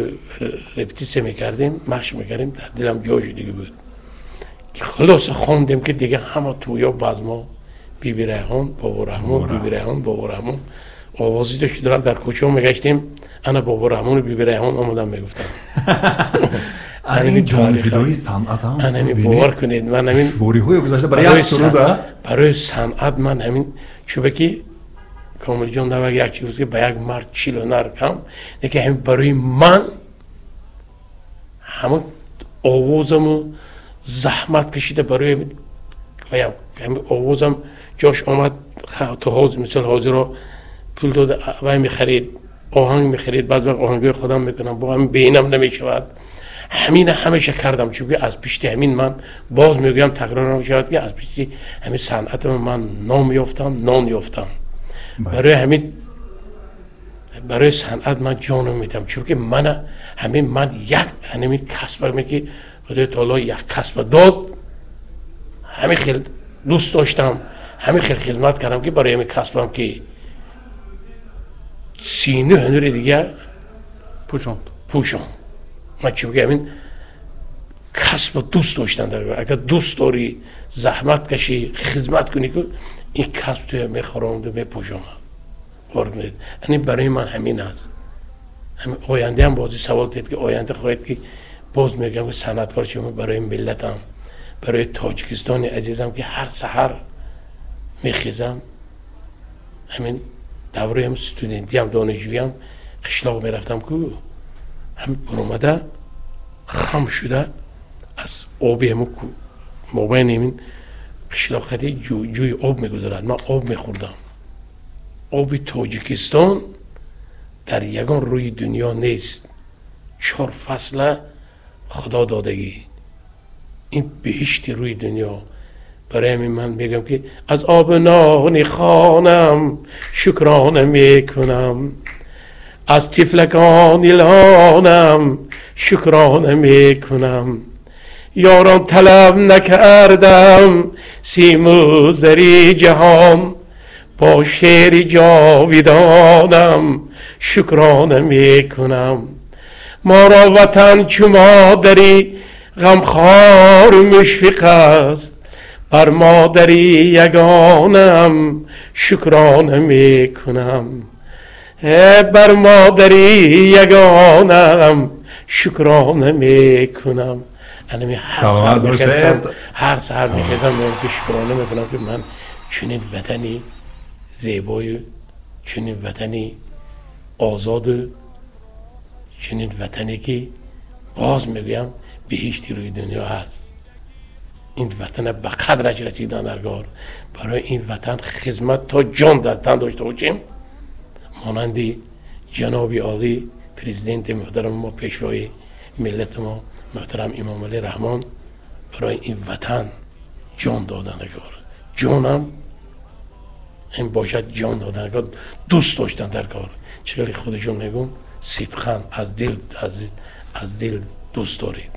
رپتیسه میکردیم مشق میکردیم در دلم جا شدگی بود که خلاص خوندیم که دیگه همه تویا باز ما بیبی ریحان بابا رحمان بیبی ریحان بابا رحمان آوازی داشت که در کوچه میگشتیم انا بابا رحمان و بیبی ریحان آمدم میگفتم این جانفیدایی صنعت هم همین باور کنید من همین شوری های گذاشته برای صنعت من همین چوبه که کامل جان در یک چیز که به یک مرد چیل و نرکم که همین برای من همه آوازم زحمت کشیده برای همین آوازم جاش آمد تو حاضر مثل حاضر رو پول داده و میخرید آهنگ میخرید بعض وقت آهنگای خودم میکنم با همین بینم نمیشود همین همیشه کردم چون از پیشتی همین من باز میگم تکرار نمیشود که از پیشتی همین صنعت من نام یافتم نان یافتم برای همین برای صنعت من جانم میدم چون که من یک همین کسب که خدای تعالی یک کسب داد همین خیلی دوست داشتم همین خیلی خدمت کردم که برای همین کسبم که سینه هنر دیگه پوشاند من چون که همین کسب دوست داشتن در اگر دوست داری زحمت کشی خدمت کنی که این کسب توی میخورانده میپوشاند کنید یعنی برای من همین است همین آینده هم بازی سوال دید که آینده خواهد که باز میگم که صنعتکار شما برای ملتم برای تاجیکستان عزیزم که هر سحر میخیزم همین دوره هم استودنتی هم دانشجویی هم قشلاق میرفتم که همین برامده خم شده از آبی همون که مابین همین قشلاق خطی جوی آب میگذارد من آب میخوردم آب تاجیکستان در یگان روی دنیا نیست 4 فصل خدا دادگی این بهشتی روی دنیا برای همین من میگم که از آب نان خانم شکرانه میکنم از طفلکان الهانم شکرانه میکنم یاران طلب نکردم سیم زری جهان با شعر جاویدانم شکرانه میکنم ما را وطن چو مادری غمخوار مشفق است بر مادری یگانم شکرانه میکنم بر مادری یگانم شکرانه میکنم هر سحر میخیزم که شکرانه میکنم که من چنین وطنی زیبای چنین وطنی آزاد چنین وطنی که باز میگویم بهشتی روی دنیا هست این وطن به قدرش رسیدن درگار برای این وطن خدمت تا جان در تن داشته باشیم مانند جناب عالی پرزیدنت محترم ما پیشوای ملت ما محترم امام علی رحمان برای این وطن جان دادن درگار جانم این باشد جان دادن درگار دوست داشتن درگار چقدر خودشون میگم صدقاً از دل دوست دارید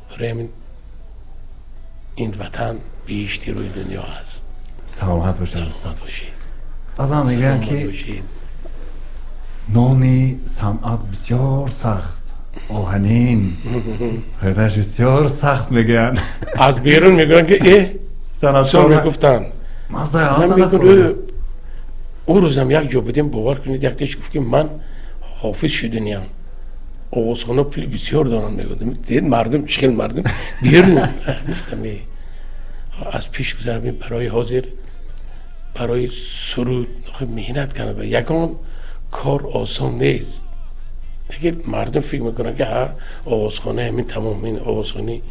برای همین این وطن بهشتی روی دنیا هست سلامت باشید سلامت باشید بازم میگن که نانی صنعت بسیار سخت آهنین هردش بسیار سخت میگن از بیرون میگن که صنعتکار میگفتن او روزم یک جا بودیم باور کنید یک دیش گفت که من حافظ شدنیم آوازخانه پلی بسیار دارن میگفتم دید مردم چخیل مردم بیرون گفتم از پیش گذرم برای حاضر برای سرود مهنت کنم یکان کار آسان نیست دیگه مردم فکر میکنن که هر آوازخانه همین تمام این آوازخانه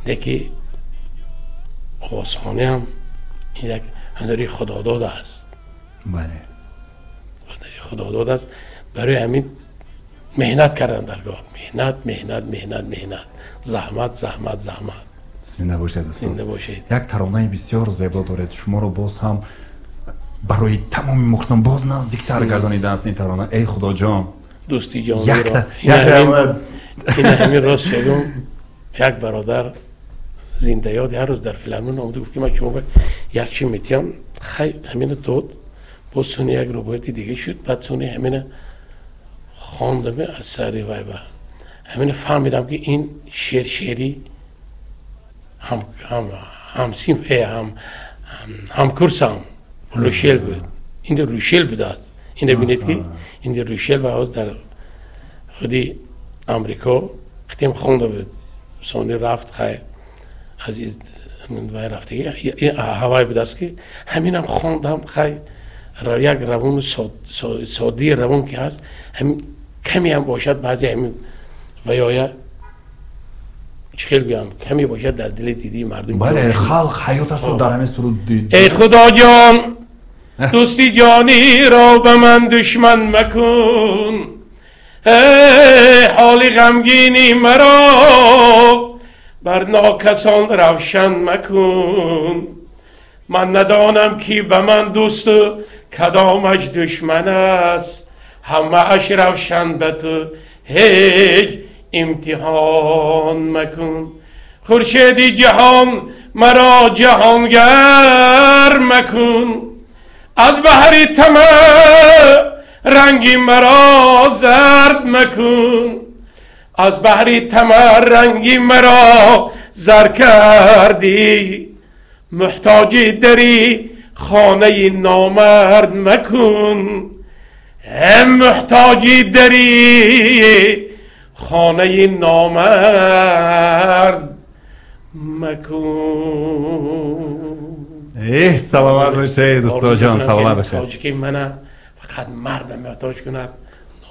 دیگه آوازخانه هم این یک هنری خداداد است بله هنری خداداد است برای همین مهنت کردن درگاه مهنت زحمت زنده باشید دوستان زنده باشید یک ترانه بسیار زیبا دارید شما رو باز هم برای تمام مخلصان باز نزدیکتر گردانیده است این ترانه ای خدا جان دوستی جان این همین راست شدم. یک برادر زنده یاد هر روز در فیلمون آمده گفت که من شما یک چی میتیم خیلی همین داد با سونی یک روبایتی دیگه شد. بعد سونی همین خواندم از سری وای با همین فهمیدم که این شعری هم سیمف هم کورسم روشل بود. این روشل بود است. این ببینید که این روشل و از در خودی آمریکا ختم خونده بود. سونی رفت خیلی از این وای رفته این هوای بود است که همین هم خواندم خیلی یک روان سادی روان که هست همین کمی هم باشد بعضی همین ویای چخیل بگم کمی باشد در دل دیدی مردم. بله خلق حیاتش رو در همین سرود دید. ای خدا جان دوستی جانی را به من دشمن مکن، ای حالی غمگینی مرا بر ناکسان روشن مکن. من ندانم کی به من دوست و کدامش دشمن است، همه اش روشن به تو هیچ امتحان مکن. خورشیدی جهان مرا جهانگر مکن، از بحر طمع رنگی مرا زرد مکن. از بحر طمع رنگی مرا زر کردی، محتاجی دری خانه نامرد مکن. هم محتاجی دری خانه نامرد مکن. سلامت باشید دوستا جان، سلامت باشید. محتاج که من فقط مردم محتاج کند،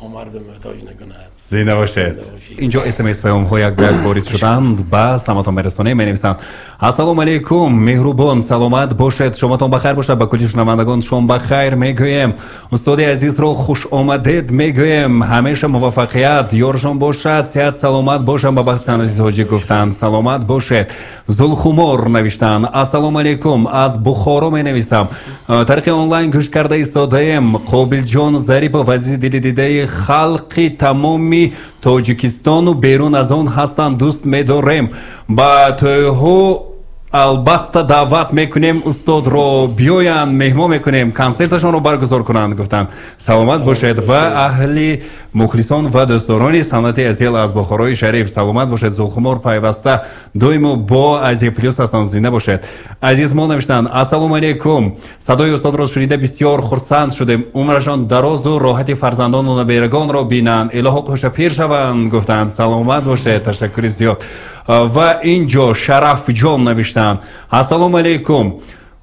نامردم محتاج نکند. زنده باشید. اینجا SMS پیام ها یک وارد شدند با سلامتان برسانیم. می نویسند السلام علیکم مهربان سلامت باشید، شماتون بخیر باشد. با کلی شنوندگان شما بخیر میگویم. استاد عزیز رو خوش آمدید میگویم. همیشه موفقیت یارشان باشد، صحت سلامت باشم. با بخت سنتی تاجیک گفتن سلامت باشید. زلخمار نوشتن السلام علیکم از بخارا می نویسم. طریق آنلاین گوش کرده ایستاده‌ایم. قابل جان ظریف و عزیز دل دیده خلقی تمامی تاجیکستان و بیرون از آن هستند دوست می‌داریم. با توی‌ها البته دعوت میکنیم استاد رو بیاین مهمان میکنیم، کنسرتشون رو برگزار کنند. گفتم سلامت باشید و اهل مخلصان و دوستداران صنعت اصیل از بخارای شریف سلامت باشید. زلخمار پیوسته دویم با ازی پلیس هستند، زنده باشید. عزیز ما نوشتن السلام علیکم، صدای استاد را شنیده بسیار خرسند شدیم. عمرشان دراز و راحت فرزندان و نبیرگان را بینند، الها خوش پیر شوند. گفتند سلامت باشید، تشکر زیاد. و اینجا شرف جان نوشتن السلام علیکم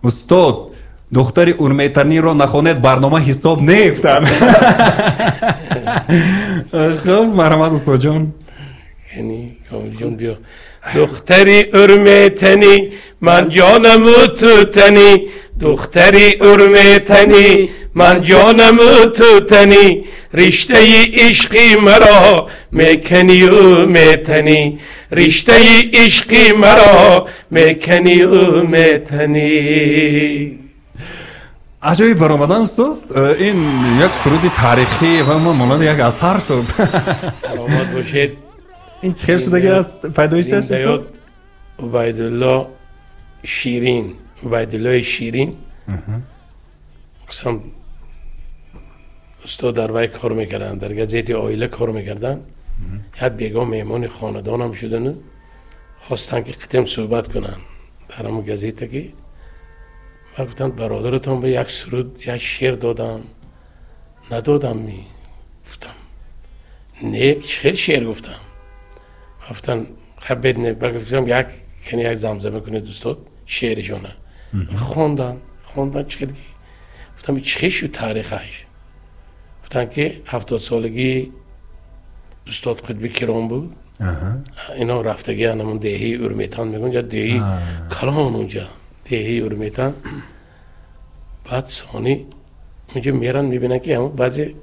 استاد دختر اورمیترنی را نخواند برنامه حساب نیفتن. خب مرحمت استاد جان. یعنی جان بیا دختری اورمیتنی من جانم تو تنی، دختری اورمیتنی من جانم تو تنی، رشته عشقی مرا میکنی و میتنی، رشته عشقی مرا میکنی و میتنی. عجایب برآمدن استاد. این یک سرود تاریخی و مانند یک اثر شد. سلامت باشید. این چه شدگی است پیدایشش استاد؟ عبیدالله شیرین، عبیدالله شیرین قسم استاد در وی کار میکردن، در گزیت آیله کار میکردن. یک بیگاه مهمان خاندانم شدن، خواستن که ختم صحبت کنن در همون گزیت که و گفتن برادرتون به یک سرود یک شعر دادم ندادم می گفتم نه چه شعر گفتم گفتن خب بدنه بگفتم یک کنی یک زمزمه کنه دوستان شعرشونه خوندن چه گفتم چه شو تاریخش. گفتن که 70 سالگی استاد قطبی کرام بود. اینا رفتگی همون دهی اورمیتان میگن یا دهی کلان اونجا دهی اورمیتان. بعد ثانی اونجا میرن میبینن که همون بعضی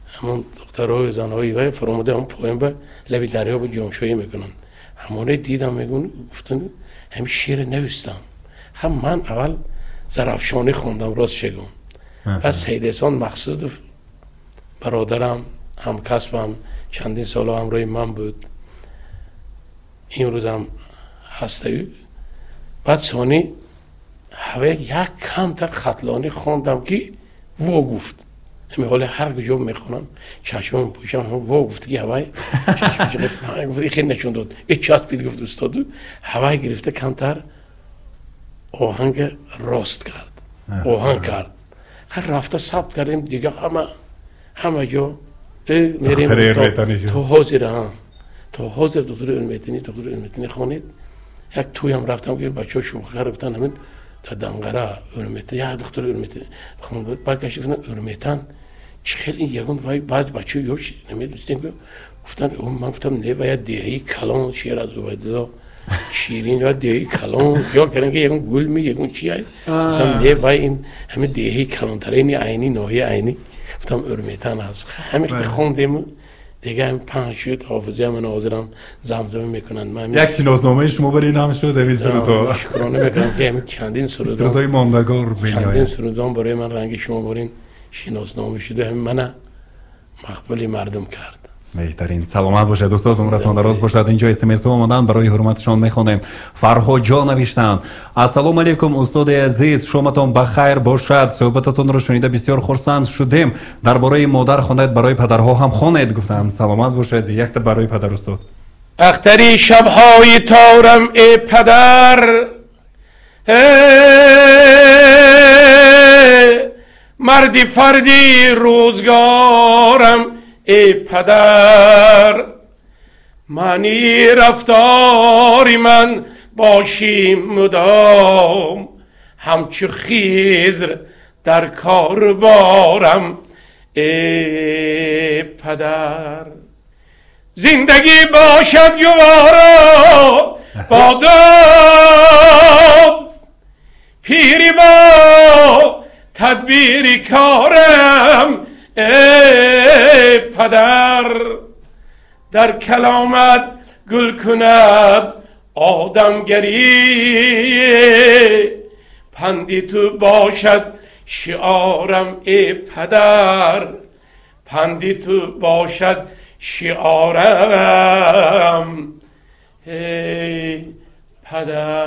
همون دخترها و زنهای و فرموده هم پایم به لبی دریا با جامشویی میکنن. همونه دیدم میگن گفتن همین شعر نوشتم. هم من اول زرافشانی خوندم راست شگم. پس سید احسان مقصود برادرم هم کسبم چندین سال همراه من بود، امروز هم هسته. بعد ثانی یک کمتر خطلانی خواندم که وا گفت. همین حالا هر کجا میخونم چشمم پوشم وا گفت که هوای چشم گفت خیلی نشون داد. این چسبید گفت استاد هوای گرفته کمتر آهنگ راست کرد، آهنگ کرد. هر رفته ثبت کردیم دیگه همه جا میریم تو حاضر هم تو حاضر دکتر علمتینی خوانید. یک توی هم رفتم که بچه ها شوخی رفتن همین در دنگره علمتینی یا دکتر علمتینی خوان بود. بعد کشیدن علمتین چه خیلی یکون بعض بچه ها یوش نمیدونستیم که گفتن من گفتم نه باید دهی کلان شیر از عبیدالله شیرین یا دهی کلان یا کردن که یکون گل می یکون چی هست گفتم نه باید این همه دهی کلان ترینی عینی ناحیه عینی گفتم علمتین هست. همین که خوندیم دیگه هم پنج شد حافظه من حاضرم زمزمه میکنن. یک شناسنامه شما برای این هم شد همین سرودها. شکرانه میکنم که همین چندین سرودهای ماندگار چندین سرودان برای من رنگ شما برین شناسنامه شده همین من مقبول مردم کرد. بهترین. سلامت باشید استاد، عمرتان دراز باشد. اینجا اس ام اس اومدن برای حرمتشان میخونیم. فرهاد جان نوشتن السلام علیکم استاد عزیز، شماتان بخیر باشد. صحبتتون رو شنیده بسیار خرسند شدیم. درباره مادر خواندید، برای پدرها هم خوانید گفتن. سلامت باشید. یک تا برای پدر استاد. اختری شبهای تارم ای پدر، مردی فردی روزگارم ای پدر، معنی رفتاری من باشی مدام، همچو خضر در کار بارم ای پدر. زندگی باشد گوارا بادام، پیری با تدبیری کارم ای پدر. در کلامت گل کند آدمگری، پندی تو باشد شعارم ای پدر، پندی تو باشد شعارم ای پدر.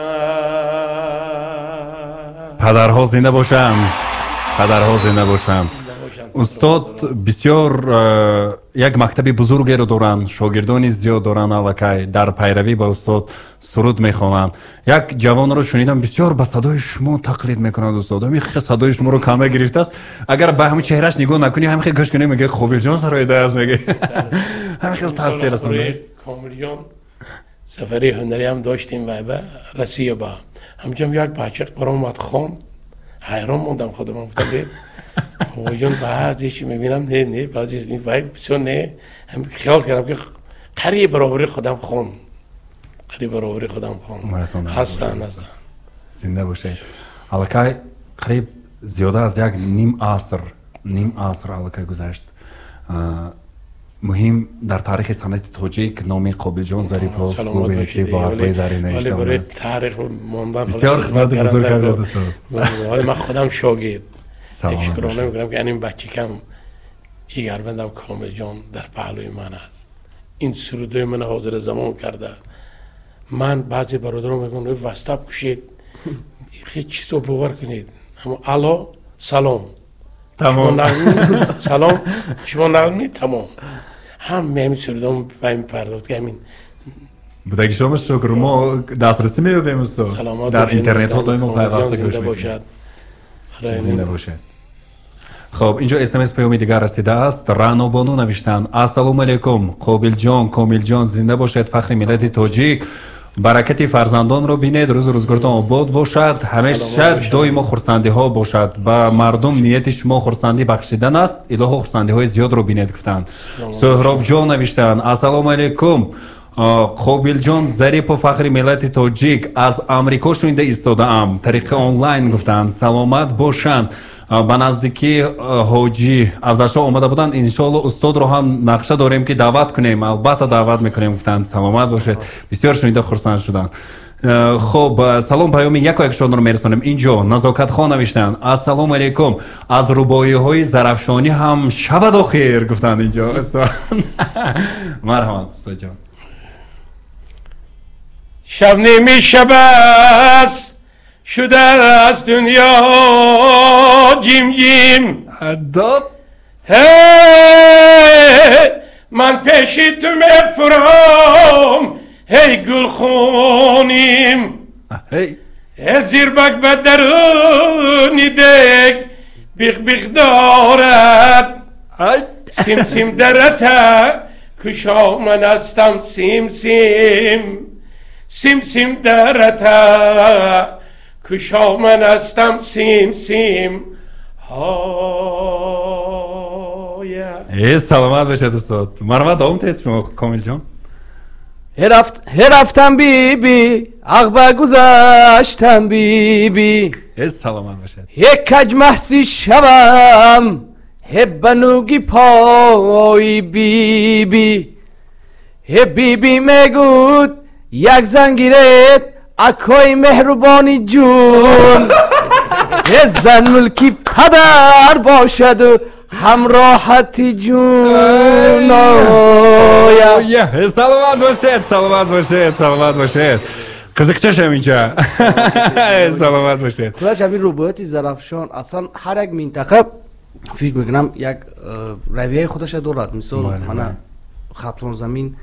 پدرها زنده باشن، پدرها زنده باشن. استاد بسیار یک مکتب بزرگی رو دارن، شاگردانی زیاد دارن، الکی در پیروی با استاد سرود میخوانند. یک جوان رو شنیدم بسیار به صدای شما تقلید میکنند استاد. همین صدای شما رو کامل گرفته است. اگر به همین چهرهش نگاه نکنی همین خیلی گوش کنی میگه خوبی جان سرای دست میگه. همین خیلی تاثیر رسونده. کامل جان سفری هنری هم داشتیم و به رسیه با همچنین یک بچه برام اومد خوان، حیران موندم خودم. گفتم جون بعضیش میبینم نه بعضی این وای چون نه هم خیال کردم که قریب برابری خودم خون، قریب برابری خودم خون هستن. زنده باشه. الکی قریب زیاده از یک نیم عصر الکی گذشت. مهم در تاریخ سنت تاجیک نام قابل جان ظریف‌ها گویی با حرفای زرین نوشته. برای تاریخ ماندن بسیار خدمت بزرگ کرده استاد. من خودم شاگرد شکرانه میکنم که این بچه کم ایگر بندم کامل جان در پهلوی من است. این سرودای من حاضر زمان کرده. من بعضی برادران میگن وستاب کشید خیلی چیز رو باور کنید، اما الا سلام تمام سلام شما نگید تمام هم همین سرودام به این پرداخت که همین بودگی شما شکر. ما دسترسی می‌یابیم استاد در اینترنت ها دائما پیوسته گوش می‌کنیم. زنده باشه. خب اینجا اس ام اس پیامی دیگر رسیده است. رانو بانو نوشتن السلام علیکم قابل جان کامل جان زنده باشد، فخر ملت تاجیک. برکت فرزندان رو بینید، روزگارتان آباد باشد، همیشه دائما خرسندی ها باشد. با مردم نیت شما خرسندی بخشیدن است، الهی خرسندی های زیاد رو بینید گفتن. سهراب جان نوشتن السلام علیکم قابل جان ظریف و فخر ملت تاجیک، از امریکا شونده ایستاده ام، طریق آنلاین گفتن. سلامت باشند. به نزدیکی حاجی افزرشاه آمده بودند. انشالله استاد رو هم نقشه داریم که دعوت کنیم، البته دعوت میکنیم گفتند. سلامت باشید. بسیار شنیده خرسند شدند. خب سلام پیامی یکشون رو میرسونیم اینجا نزاکت خان نوشتن السلام علیکم از ربایی های زرفشانی هم شود و خیر گفتن اینجا استاد مرحمت استاد جان شب نیمی شب است شده از دنیا جیم جیم داد هی من پیشی تو میفرام هی گل خونیم هی زیربک به درونی دک بیخ بیخ دارد سیم سیم درته کشا من استم سیم سیم سیم سیم درته کشا من استم سیم سیم سلامت باشد استاد مرحمت دوم تیت شما کامل جان رفتم بی بی عقبه گذاشتم بی بی سلامت باشد یک کج محسی شوم بنوگی پای بی بی بی بی میگود یک زنگیرت اکای مهربانی جون زن ملکی پدر باشد و همراحتی جون سلامت باشد سلامت باشد سلامت باشد قزق چشم اینجا سلامت باشد خودش همین روبوتی زرفشان اصلا هر یک منطقه فکر میکنم یک رویه خودش دارد مثال من خطلون زمین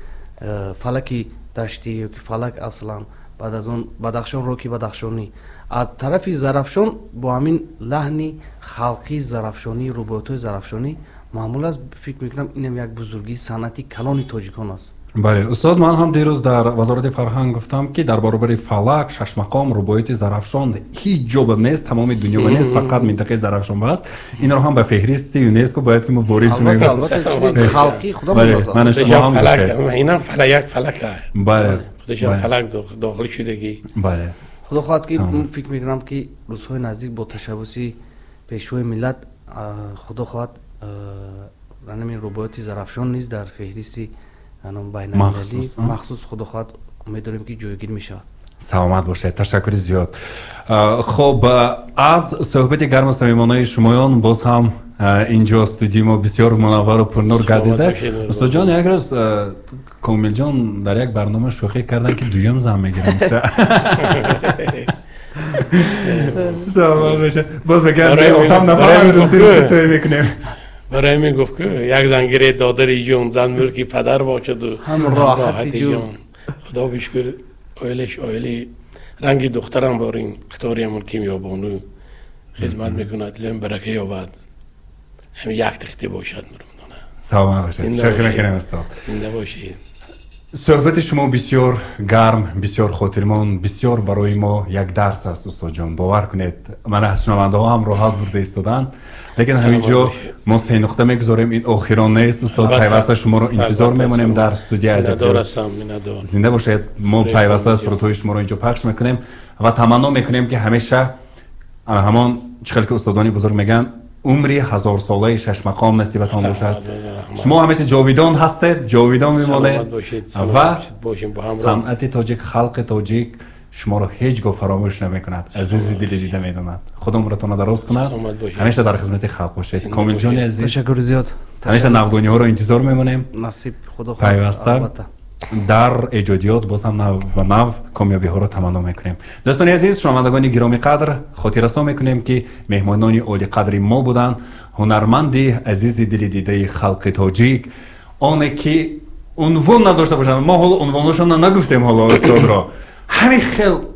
فلکی داشتی یا که فلک اصلا بعد از اون بدخشان روکی بدخشانی از طرف زرفشان با همین لحنی خلقی زرفشانی روبوتوی زرفشانی معمول است فکر میکنم اینم یک بزرگی صنعتی کلانی تاجیکان است بله استاد من هم دیروز در وزارت فرهنگ گفتم که در برابر فلک شش مقام روبوت زرفشان هیچ جا نیست تمام دنیا نیست فقط منطقه زرفشان است این رو هم به فهرست یونسکو باید که ما وارد کنیم البته خلقی خدا من شما هم فلک اینا فلک فلک بله خودش فلک داخل شدگی بله خدا خواهد که من فکر میکنم که روزهای نزدیک با تشبوسی پیشوای ملت خدا خواهد همین روبوتی زرفشان نیست در فهرستی بین‌المللی مخصوص خدا خواهد امیدواریم که جایگیر می شود سلامت باشید تشکر زیاد خب از صحبت گرم و صمیمانه شمایان باز هم اینجا استودیوی ما بسیار منور و پرنور گردیده استاد جان یک روز کامل جان در یک برنامه شوخی کردن که دویم زن میگیرن سلامت باشید باز بگن اتام نفرم دوستی رو توی میکنیم برای می گفت که یک زنگیره دادری جون زن ملکی پدر باشد و همراحتی جون خدا بشکر اویلی رنگی دخترم بارین قطاری ملکی میابانو خدمت میکند لیم برکه یابد همین یک تختی باشد مرمونه سلام باشید شکر میکنم استاد زنده باشید صحبت شما بسیار گرم بسیار خاطرمان بسیار برای ما یک درس است استاد جان باور کنید من از شنونده ها هم راحت برده ایستادن لیکن همینجا ما سه نقطه میگذاریم این آخران نیست استاد پیوسته شما رو انتظار میمونیم در استودیو عزیز زنده باشید ما پیوسته از فرودهای شما رو اینجا پخش میکنیم و تمنا میکنیم که همیشه همان چخیل که استادانی بزرگ میگن عمری 1000 ساله شش مقام نصیبتان باشد شما همیشه جاویدان هستید جاویدان میمانید و صنعت تاجیک خلق تاجیک شما رو هیچگاه فراموش نمیکند عزیزی دلی دیده میداند خدا عمرتان دراز کند همیشه در خدمت خلق باشید کامل جان عزیز تشکر زیاد همیشه نوگانی ها رو انتظار میمونیم نصیب خدا پیوسته در ایجادیات باز هم نو و نو کامیابی ها رو تمنا میکنیم دوستان عزیز شنوندگان گرامی قدر خاطررسانی میکنیم که مهمانان عالی قدری ما بودن هنرمندی عزیز دلی دیده خلق تاجیک آنه که عنوان نداشته باشند ما حالا عنوانشون نگفتیم حالا استاد را همین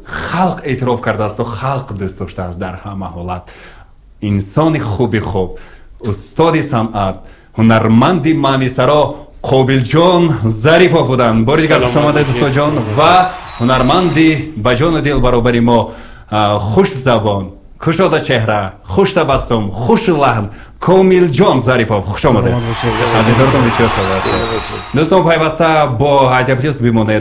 خلق اعتراف کرده است و خلق دوست داشته است در همه حالت انسان خوب استاد صنعت هنرمندی معنی سرا قابل جان ظریفا بودن باری دیگر خوش آمدید استاد جان و هنرمندی به جان و دل برابر ما خوش زبان کشاده چهره خوش تبسم خوش لحن کامل جان ظریفا خوش آمدید از این دارتون بسیار شده دوستان پیوسته با عجبیت بمانید